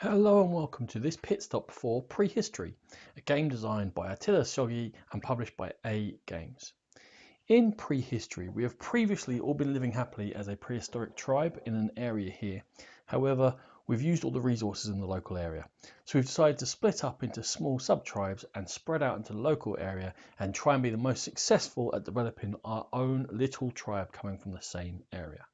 Hello and welcome to this pit stop for Prehistory, a game designed by Attila Szogyi and published by A Games. In Prehistory, we have previously all been living happily as a prehistoric tribe in an area here. However, we've used all the resources in the local area. So we've decided to split up into small sub-tribes and spread out into the local area and try and be the most successful at developing our own little tribe coming from the same area.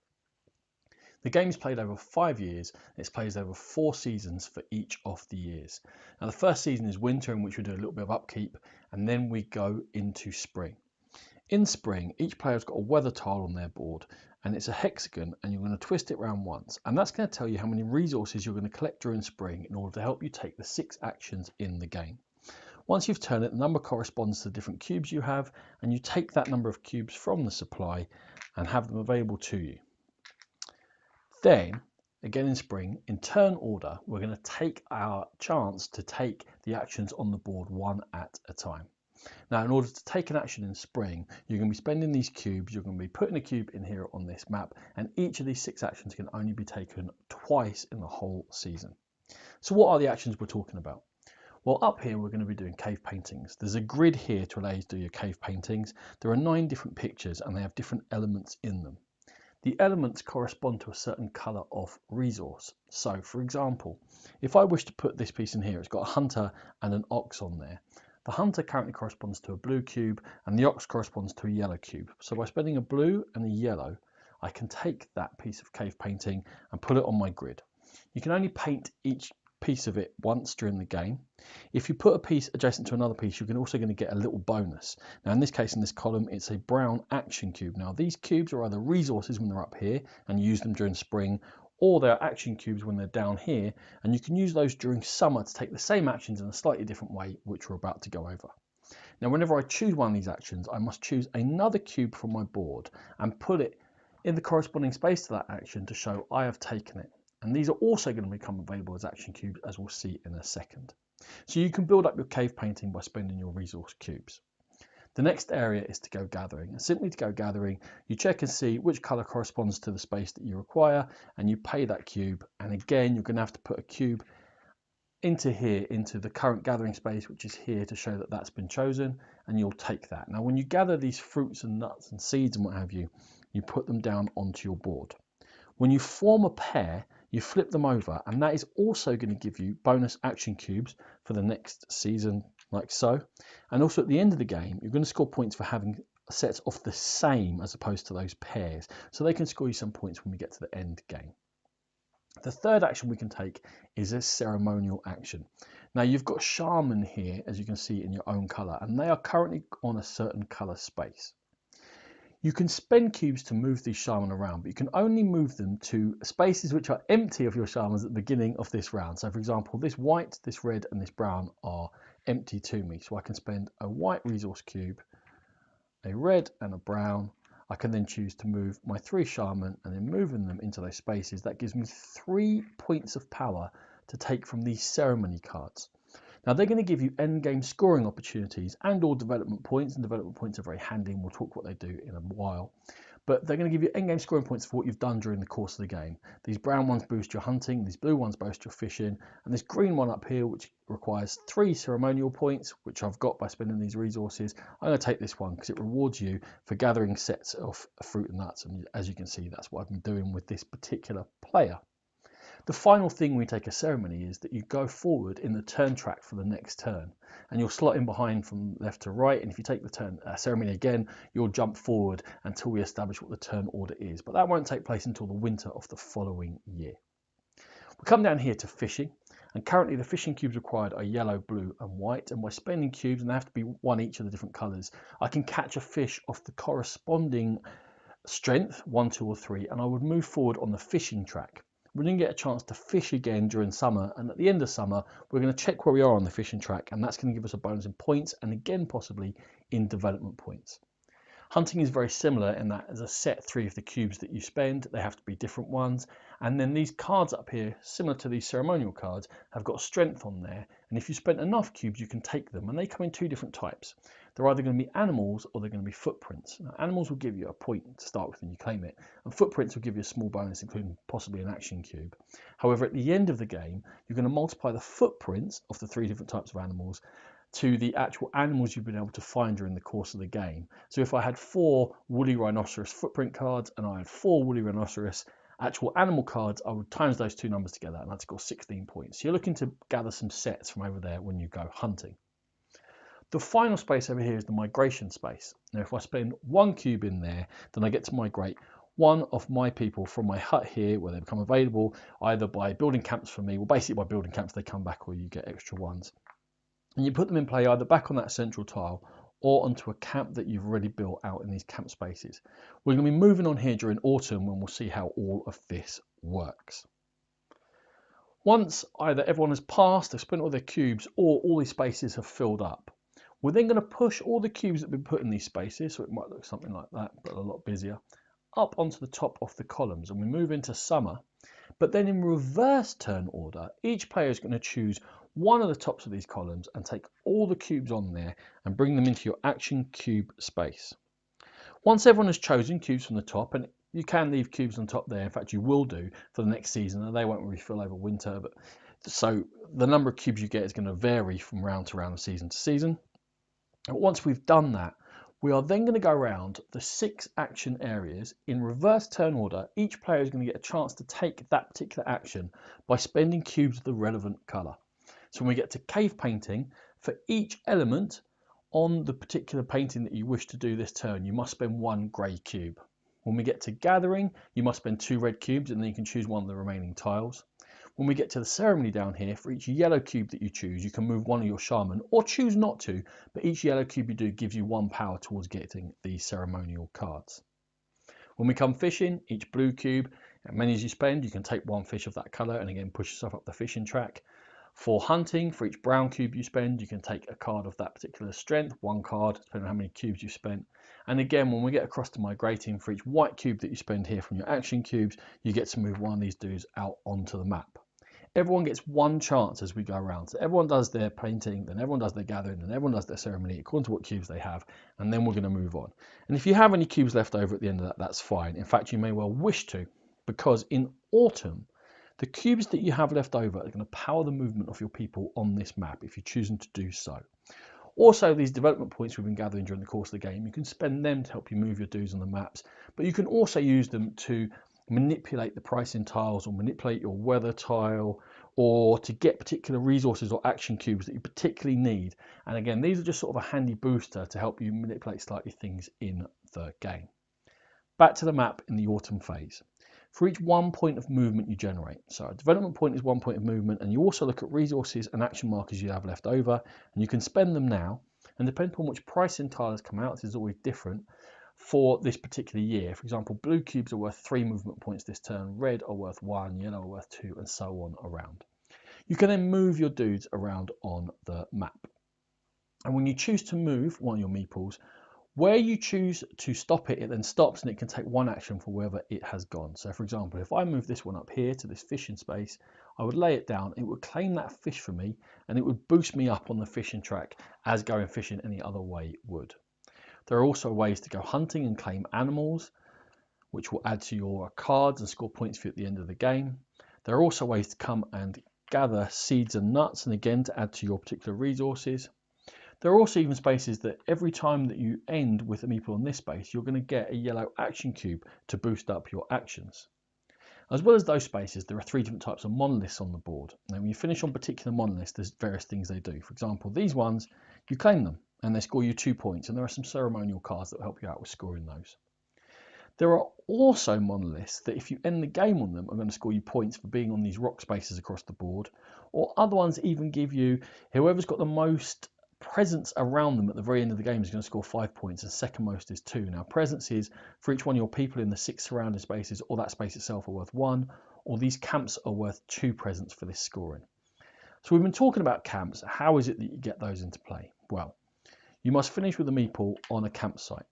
The game's played over 5 years, and it's played over 4 seasons for each of the years. Now the first season is winter, in which we do a little bit of upkeep, and then we go into spring. In spring, each player's got a weather tile on their board, and it's a hexagon, and you're going to twist it around once, and that's going to tell you how many resources you're going to collect during spring in order to help you take the 6 actions in the game. Once you've turned it, the number corresponds to the different cubes you have, and you take that number of cubes from the supply and have them available to you. Then, again in spring, in turn order, we're going to take our chance to take the actions on the board one at a time. Now, in order to take an action in spring, you're going to be spending these cubes, you're going to be putting a cube in here on this map, and each of these 6 actions can only be taken twice in the whole season. So what are the actions we're talking about? Well, up here we're going to be doing cave paintings. There's a grid here to allow you to do your cave paintings. There are 9 different pictures and they have different elements in them. The elements correspond to a certain colour of resource. So, for example, if I wish to put this piece in here, it's got a hunter and an ox on there. The hunter currently corresponds to a blue cube and the ox corresponds to a yellow cube. So by spending a blue and a yellow, I can take that piece of cave painting and put it on my grid. You can only paint each piece of it once during the game. If you put a piece adjacent to another piece, you're also going to get a little bonus. Now in this case, in this column, it's a brown action cube. Now these cubes are either resources when they're up here and you use them during spring, or they're action cubes when they're down here, and you can use those during summer to take the same actions in a slightly different way, which we're about to go over. Now whenever I choose one of these actions, I must choose another cube from my board and put it in the corresponding space to that action to show I have taken it. And these are also going to become available as action cubes, as we'll see in a second. So you can build up your cave painting by spending your resource cubes. The next area is to go gathering. And simply to go gathering, you check and see which colour corresponds to the space that you require, and you pay that cube. And again, you're going to have to put a cube into here, into the current gathering space, which is here, to show that that's been chosen, and you'll take that. Now, when you gather these fruits and nuts and seeds and what have you, you put them down onto your board. When you form a pair, you flip them over, and that is also going to give you bonus action cubes for the next season, like so. And also at the end of the game, you're going to score points for having sets of the same as opposed to those pairs. So they can score you some points when we get to the end game. The third action we can take is a ceremonial action. Now you've got shaman here, as you can see in your own colour, and they are currently on a certain colour space. You can spend cubes to move these shaman around, but you can only move them to spaces which are empty of your shamans at the beginning of this round. So for example, this white, this red and this brown are empty to me. So I can spend a white resource cube, a red and a brown. I can then choose to move my 3 shaman and then moving them into those spaces. That gives me 3 points of power to take from these ceremony cards. Now they're going to give you endgame scoring opportunities and or development points, and development points are very handy and we'll talk what they do in a while. But they're going to give you endgame scoring points for what you've done during the course of the game. These brown ones boost your hunting, these blue ones boost your fishing, and this green one up here, which requires 3 ceremonial points, which I've got by spending these resources. I'm going to take this one because it rewards you for gathering sets of fruit and nuts, and as you can see, that's what I've been doing with this particular player. The final thing when you take a ceremony is that you go forward in the turn track for the next turn, and you'll slot in behind from left to right, and if you take the ceremony again, you'll jump forward until we establish what the turn order is, but that won't take place until the winter of the following year. We come down here to fishing, and currently the fishing cubes required are yellow, blue and white, and by spending cubes, and they have to be one each of the different colours, I can catch a fish of the corresponding strength, 1, 2 or 3, and I would move forward on the fishing track. We're going to get a chance to fish again during summer, and at the end of summer we're going to check where we are on the fishing track, and that's going to give us a bonus in points and again possibly in development points. Hunting is very similar in that as a set 3 of the cubes that you spend, they have to be different ones, and then these cards up here, similar to these ceremonial cards, have got strength on there, and if you spent enough cubes you can take them, and they come in 2 different types. They're either going to be animals or they're going to be footprints. Now, animals will give you a point to start with when you claim it, and footprints will give you a small bonus, including possibly an action cube. However, at the end of the game, you're going to multiply the footprints of the 3 different types of animals to the actual animals you've been able to find during the course of the game. So if I had 4 woolly rhinoceros footprint cards and I had 4 woolly rhinoceros actual animal cards, I would times those 2 numbers together and I'd score 16 points. So you're looking to gather some sets from over there when you go hunting. The final space over here is the migration space. Now if I spend 1 cube in there, then I get to migrate one of my people from my hut here, where they become available either by building camps for me, well basically by building camps they come back, or you get extra ones. And you put them in play either back on that central tile or onto a camp that you've already built out in these camp spaces. We're going to be moving on here during autumn when we'll see how all of this works. Once either everyone has passed, they've spent all their cubes, or all these spaces have filled up, we're then going to push all the cubes that have been put in these spaces, so it might look something like that, but a lot busier, up onto the top of the columns, and we move into summer. But then in reverse turn order, each player is going to choose one of the tops of these columns and take all the cubes on there and bring them into your action cube space. Once everyone has chosen cubes from the top, and you can leave cubes on top there, in fact you will do for the next season, and they won't refill over winter, but so the number of cubes you get is going to vary from round to round, season to season. But once we've done that, we are then going to go around the 6 action areas in reverse turn order. Each player is going to get a chance to take that particular action by spending cubes of the relevant colour. So when we get to cave painting, for each element on the particular painting that you wish to do this turn, you must spend 1 grey cube. When we get to gathering, you must spend 2 red cubes, and then you can choose one of the remaining tiles. When we get to the ceremony down here, for each yellow cube that you choose, you can move one of your shaman, or choose not to, but each yellow cube you do gives you 1 power towards getting the ceremonial cards. When we come fishing, each blue cube, as many as you spend, you can take 1 fish of that colour and again push yourself up the fishing track. For hunting, for each brown cube you spend, you can take a card of that particular strength, 1 card, depending on how many cubes you spent. And again, when we get across to migrating, for each white cube that you spend here from your action cubes, you get to move one of these dudes out onto the map. Everyone gets 1 chance as we go around. So everyone does their painting, then everyone does their gathering, and everyone does their ceremony according to what cubes they have, and then we're going to move on. And if you have any cubes left over at the end of that, that's fine. In fact, you may well wish to, because in autumn, the cubes that you have left over are going to power the movement of your people on this map if you're choosing to do so. Also, these development points we've been gathering during the course of the game, you can spend them to help you move your dudes on the maps, but you can also use them to manipulate the pricing tiles, or manipulate your weather tile, or to get particular resources or action cubes that you particularly need. And again, these are just sort of a handy booster to help you manipulate slightly things in the game. Back to the map in the autumn phase. For each 1 point of movement you generate, so a development point is 1 point of movement, and you also look at resources and action markers you have left over, and you can spend them now, and depending on which pricing tile has come out, this is always different for this particular year. For example, blue cubes are worth 3 movement points this turn, red are worth 1, yellow are worth 2, and so on around. You can then move your dudes around on the map. And when you choose to move one of your meeples, where you choose to stop it, it then stops, and it can take 1 action for wherever it has gone. So for example, if I move this one up here to this fishing space, I would lay it down, it would claim that fish for me, and it would boost me up on the fishing track as going fishing any other way would. There are also ways to go hunting and claim animals, which will add to your cards and score points for you at the end of the game. There are also ways to come and gather seeds and nuts, and again to add to your particular resources. There are also even spaces that every time that you end with a meeple on this space, you're going to get a yellow action cube to boost up your actions. As well as those spaces, there are 3 different types of monoliths on the board. Now, when you finish on particular monoliths, there's various things they do. For example, these ones, you claim them, and they score you 2 points, and there are some ceremonial cards that will help you out with scoring those. There are also monoliths that if you end the game on them are going to score you points for being on these rock spaces across the board, or other ones even give you, whoever's got the most presence around them at the very end of the game is going to score 5 points, and second most is 2. Now presence is for each one of your people in the 6 surrounding spaces, or that space itself are worth 1, or these camps are worth 2 presence for this scoring. So we've been talking about camps. How is it that you get those into play? Well, you must finish with a meeple on a campsite.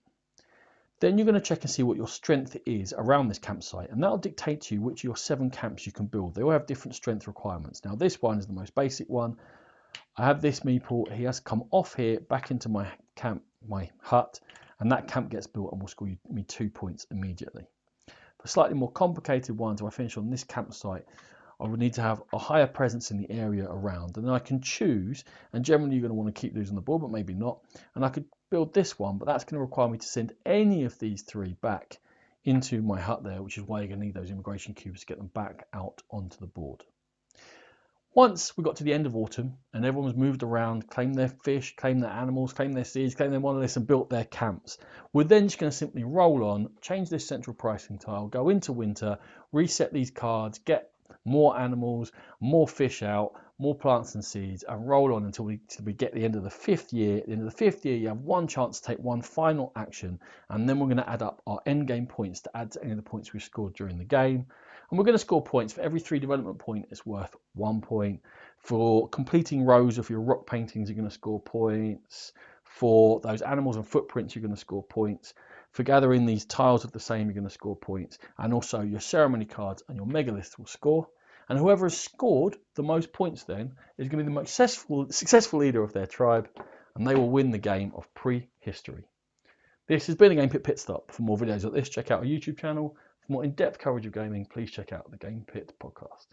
Then you're going to check and see what your strength is around this campsite, and that'll dictate to you which of your 7 camps you can build. They all have different strength requirements. Now this one is the most basic one. I have this meeple, he has to come off here back into my camp my hut, and that camp gets built and will score me 2 points immediately. For slightly more complicated ones, if I finish on this campsite, I would need to have a higher presence in the area around, and then I can choose, and generally you're going to want to keep these on the board, but maybe not, and I could build this one, but that's going to require me to send any of these 3 back into my hut there, which is why you're going to need those immigration cubes to get them back out onto the board. Once we got to the end of autumn and everyone was moved around, claimed their fish, claimed their animals, claimed their seeds, claimed their monoliths and built their camps, we're then just going to simply roll on, change this central pricing tile, go into winter, reset these cards, get more animals, more fish out, more plants and seeds, and roll on until we get the end of the 5th year. At the end of the 5th year, you have one chance to take one final action, and then we're going to add up our end game points to add to any of the points we've scored during the game. And we're going to score points. For every 3 development point, it's worth 1 point. For completing rows of your rock paintings, you're going to score points. For those animals and footprints, you're going to score points. For gathering these tiles of the same, you're going to score points. And also your ceremony cards and your megaliths will score. And whoever has scored the most points then is going to be the most successful leader of their tribe, and they will win the game of Prehistory. This has been a Game Pit Stop. For more videos like this, check out our YouTube channel. For more in-depth coverage of gaming, please check out the Game Pit podcast.